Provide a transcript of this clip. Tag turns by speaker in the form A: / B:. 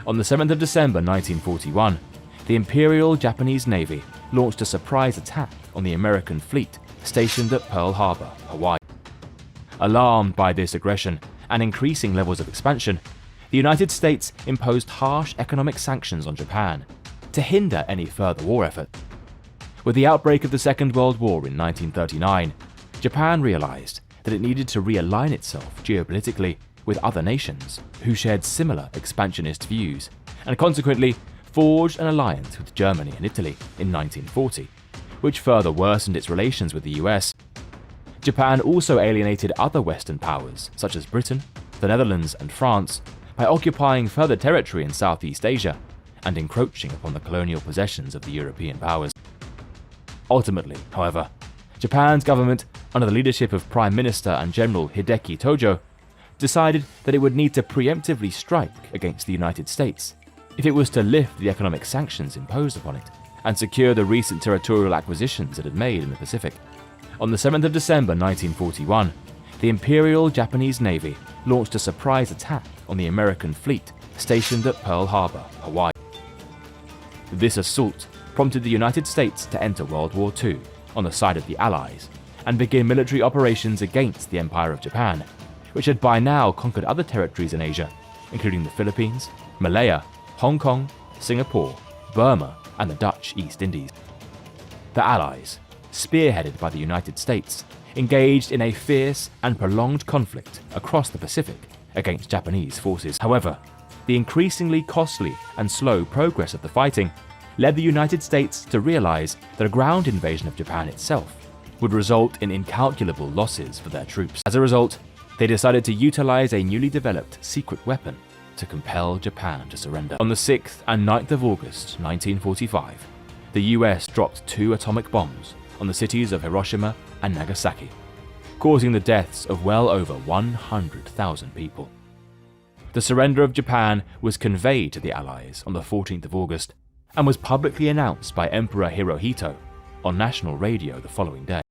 A: On the 7th of December 1941, the Imperial Japanese Navy launched a surprise attack on the American fleet stationed at Pearl Harbor, Hawaii. Alarmed by this aggression and increasing levels of expansion, the United States imposed harsh economic sanctions on Japan to hinder any further war effort. With the outbreak of the Second World War in 1939, Japan realized that it needed to realign itself geopolitically with other nations who shared similar expansionist views, and consequently forged an alliance with Germany and Italy in 1940, which further worsened its relations with the US. Japan also alienated other Western powers such as Britain, the Netherlands and France by occupying further territory in Southeast Asia and encroaching upon the colonial possessions of the European powers. Ultimately, however, Japan's government, under the leadership of Prime Minister and General Hideki Tojo, decided that it would need to preemptively strike against the United States if it was to lift the economic sanctions imposed upon it and secure the recent territorial acquisitions it had made in the Pacific. On the 7th of December 1941, the Imperial Japanese Navy launched a surprise attack on the American fleet stationed at Pearl Harbor, Hawaii. This assault prompted the United States to enter World War II on the side of the Allies and begin military operations against the Empire of Japan, which had by now conquered other territories in Asia, including the Philippines, Malaya, Hong Kong, Singapore, Burma, and the Dutch East Indies. The Allies, spearheaded by the United States, engaged in a fierce and prolonged conflict across the Pacific against Japanese forces. However, the increasingly costly and slow progress of the fighting led the United States to realize that a ground invasion of Japan itself would result in incalculable losses for their troops. As a result, they decided to utilize a newly developed secret weapon to compel Japan to surrender. On the 6th and 9th of August 1945, the US dropped 2 atomic bombs on the cities of Hiroshima and Nagasaki, causing the deaths of well over 100,000 people. The surrender of Japan was conveyed to the Allies on the 14th of August and was publicly announced by Emperor Hirohito on national radio the following day.